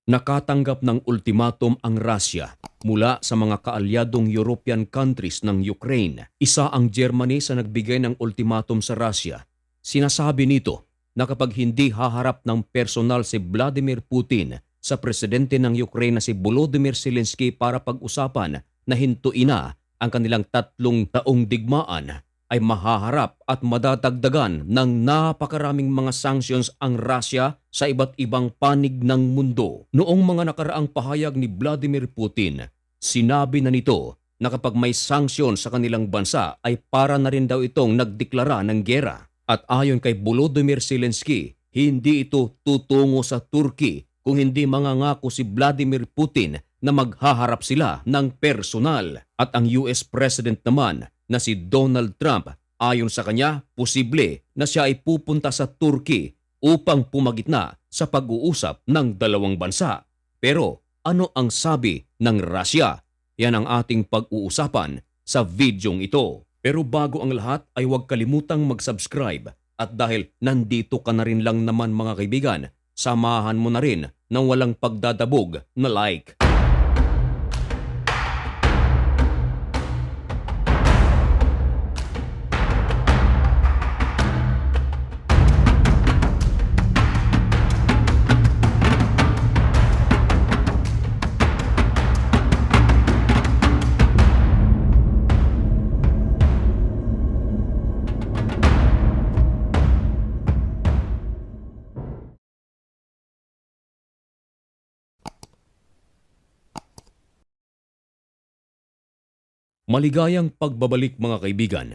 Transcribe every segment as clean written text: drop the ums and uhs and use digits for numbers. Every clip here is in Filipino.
Nakatanggap ng ultimatum ang Russia mula sa mga kaalyadong European countries ng Ukraine. Isa ang Germany sa nagbigay ng ultimatum sa Russia. Sinasabi nito na kapag hindi haharap ng personal si Vladimir Putin sa presidente ng Ukraine na si Volodymyr Zelensky para pag-usapan na hintuin na ang kanilang 3 taong digmaan, ay mahaharap at madadagdagan ng napakaraming mga sanctions ang Russia sa iba't ibang panig ng mundo. Noong mga nakaraang pahayag ni Vladimir Putin, sinabi na nito na kapag may sanksyon sa kanilang bansa ay para na rin daw itong nagdeklara ng giyera. At ayon kay Volodymyr Zelensky, hindi ito tutungo sa Turkey kung hindi mangangako si Vladimir Putin na maghaharap sila ng personal. At ang US President naman na si Donald Trump, ayon sa kanya, posible na siya ay pupunta sa Turkey upang pumagitna sa pag-uusap ng dalawang bansa. Pero ano ang sabi ng Russia? Yan ang ating pag-uusapan sa videong ito. Pero bago ang lahat ay huwag kalimutang mag-subscribe at dahil nandito ka na rin lang naman mga kaibigan, samahan mo na rin ng walang pagdadabog na like. Maligayang pagbabalik mga kaibigan.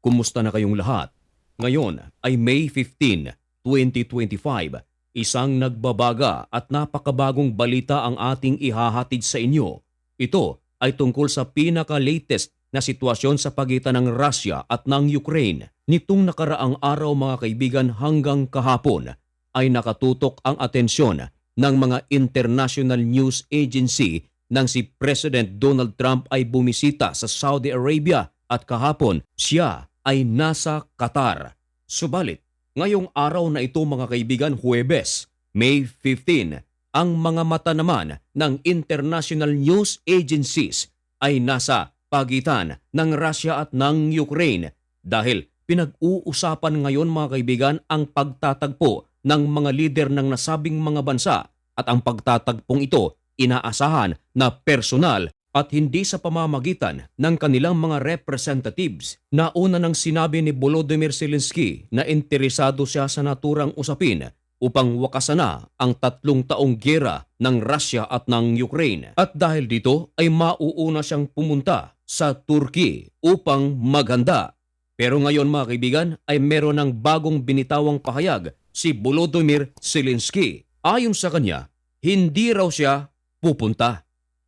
Kumusta na kayong lahat? Ngayon ay May 15, 2025. Isang nagbabaga at napakabagong balita ang ating ihahatid sa inyo. Ito ay tungkol sa pinaka-latest na sitwasyon sa pagitan ng Russia at ng Ukraine. Nitong nakaraang araw mga kaibigan hanggang kahapon ay nakatutok ang atensyon ng mga international news agency nang si President Donald Trump ay bumisita sa Saudi Arabia at kahapon siya ay nasa Qatar. Subalit, ngayong araw na ito mga kaibigan, Huwebes, May 15, ang mga mata naman ng international news agencies ay nasa pagitan ng Russia at ng Ukraine dahil pinag-uusapan ngayon mga kaibigan ang pagtatagpo ng mga lider ng nasabing mga bansa at ang pagtatagpong ito inaasahan na personal at hindi sa pamamagitan ng kanilang mga representatives. Nauna nang sinabi ni Volodymyr Zelensky na interesado siya sa naturang usapin upang wakasan na ang 3 taong giyera ng Russia at ng Ukraine. At dahil dito ay mauuna siyang pumunta sa Turkey upang maghanda. Pero ngayon mga kaibigan ay meron ng bagong binitawang pahayag si Volodymyr Zelensky. Ayon sa kanya, hindi raw siya pupunta.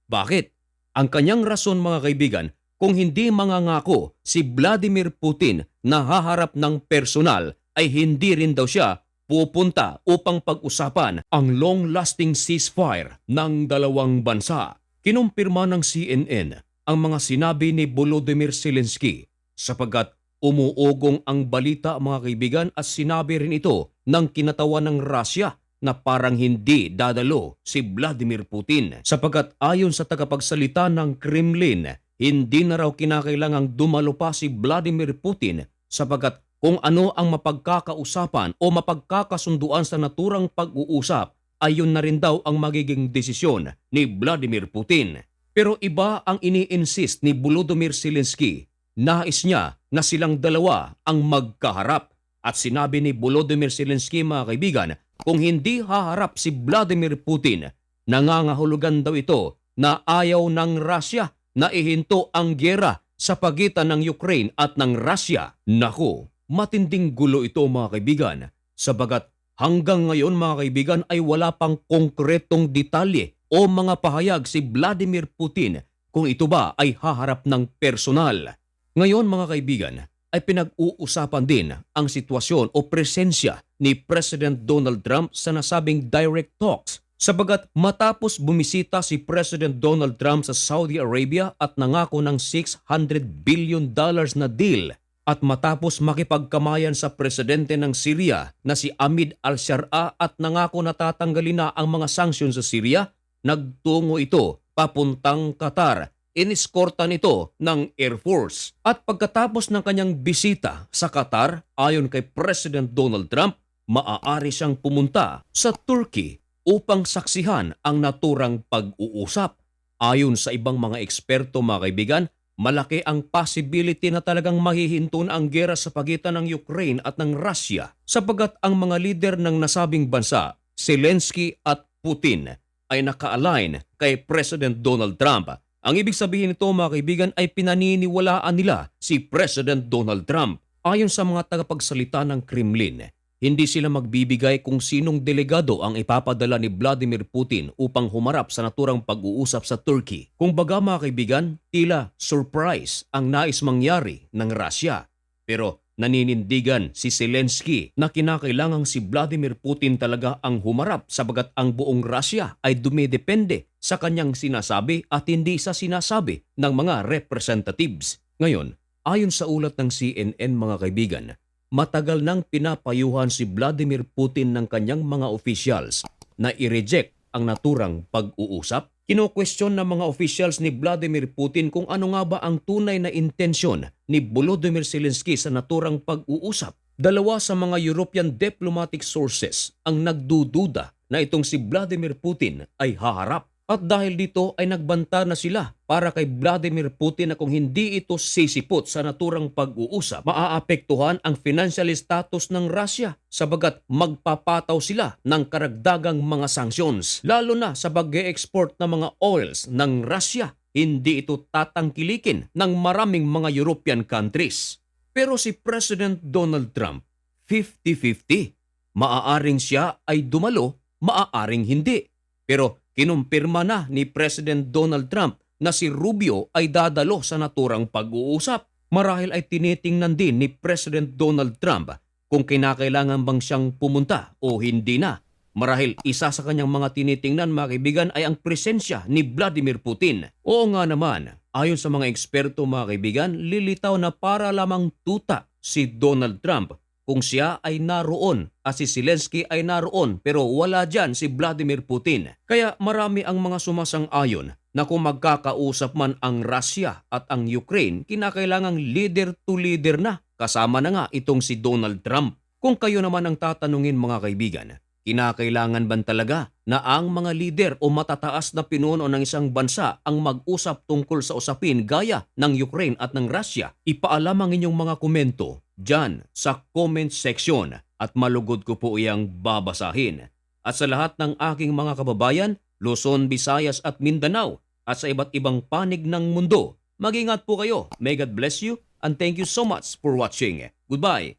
Bakit? Ang kanyang rason mga kaibigan, kung hindi mangangako si Vladimir Putin na haharap ng personal ay hindi rin daw siya pupunta upang pag-usapan ang long-lasting ceasefire ng dalawang bansa. Kinumpirma ng CNN ang mga sinabi ni Volodymyr Zelensky sapagkat umuugong ang balita mga kaibigan at sinabi rin ito ng kinatawan ng Russia na parang hindi dadalo si Vladimir Putin sapagkat ayon sa tagapagsalita ng Kremlin, hindi na raw kinakailangang dumalo pa si Vladimir Putin sapagkat kung ano ang mapagkakausapan o mapagkakasunduan sa naturang pag-uusap ay yun na rin daw ang magiging desisyon ni Vladimir Putin. Pero iba ang ini-insist ni Volodymyr Zelensky. Nais niya na silang dalawa ang magkaharap at sinabi ni Volodymyr Zelensky mga kaibigan, kung hindi haharap si Vladimir Putin, nangangahulugan daw ito na ayaw ng Russia na ihinto ang giyera sa pagitan ng Ukraine at ng Russia. Naku, matinding gulo ito mga kaibigan, sabagat hanggang ngayon mga kaibigan ay wala pang konkretong detalye o mga pahayag si Vladimir Putin kung ito ba ay haharap ng personal. Ngayon mga kaibigan, ay pinag-uusapan din ang sitwasyon o presensya ni President Donald Trump sa nasabing direct talks. Sabagat matapos bumisita si President Donald Trump sa Saudi Arabia at nangako ng $600 billion na deal At matapos makipagkamayan sa presidente ng Syria na si Ahmed al-Sharaa at nangako na tatanggalin na ang mga sanksyon sa Syria, nagtungo ito papuntang Qatar. Iniskortan ito ng Air Force. At pagkatapos ng kanyang bisita sa Qatar, ayon kay President Donald Trump, maaari siyang pumunta sa Turkey upang saksihan ang naturang pag-uusap. Ayon sa ibang mga eksperto, mga kaibigan, malaki ang possibility na talagang mahihinto na ang giyera sa pagitan ng Ukraine at ng Russia sapagkat ang mga lider ng nasabing bansa, Zelensky at Putin, ay naka-align kay President Donald Trump. Ang ibig sabihin nito, mga kaibigan, ay pinaniniwalaan nila si President Donald Trump. Ayon sa mga tagapagsalita ng Kremlin, hindi sila magbibigay kung sinong delegado ang ipapadala ni Vladimir Putin upang humarap sa naturang pag-uusap sa Turkey. Kung baga, mga kaibigan, tila surprise ang nais mangyari ng Russia. Pero naninindigan si Zelensky na kinakailangang si Vladimir Putin talaga ang humarap sabagat ang buong Russia ay dumidepende sa kanyang sinasabi at hindi sa sinasabi ng mga representatives. Ngayon, ayon sa ulat ng CNN, mga kaibigan, matagal nang pinapayuhan si Vladimir Putin ng kanyang mga officials na i-reject ang naturang pag-uusap. Kino-question ng mga officials ni Vladimir Putin kung ano nga ba ang tunay na intensyon ni Volodymyr Zelensky sa naturang pag-uusap. Dalawa sa mga European diplomatic sources ang nagdududa na itong si Vladimir Putin ay haharap. At dahil dito ay nagbanta na sila para kay Vladimir Putin na kung hindi ito sisipot sa naturang pag-uusap, maaapektuhan ang financial status ng Russia sabagat magpapataw sila ng karagdagang mga sanctions. Lalo na sa pag-e-export ng mga oils ng Russia, hindi ito tatangkilikin ng maraming mga European countries. Pero si President Donald Trump, 50-50. Maaaring siya ay dumalo, maaaring hindi. Pero kinumpirma na ni President Donald Trump na si Rubio ay dadalo sa naturang pag-uusap. Marahil ay tinitingnan din ni President Donald Trump kung kinakailangan bang siyang pumunta o hindi na. Marahil isa sa kanyang mga tinitingnan, mga kaibigan, ay ang presensya ni Vladimir Putin. Oo nga naman, ayon sa mga eksperto, mga kaibigan, lilitaw na para lamang tuta si Donald Trump kung siya ay naroon at si Zelensky ay naroon pero wala dyan si Vladimir Putin. Kaya marami ang mga sumasang-ayon na kung magkakausap man ang Russia at ang Ukraine, kinakailangang leader to leader na. Kasama na nga itong si Donald Trump. Kung kayo naman ang tatanungin, mga kaibigan, kinakailangan ban talaga na ang mga lider o matataas na pinuno ng isang bansa ang mag-usap tungkol sa usapin gaya ng Ukraine at ng Russia? Ipaalam ang inyong mga komento dyan sa comment section at malugod ko po iyang babasahin. At sa lahat ng aking mga kababayan, Luzon, Visayas at Mindanao at sa iba't ibang panig ng mundo, mag-ingat po kayo. May God bless you and thank you so much for watching. Goodbye.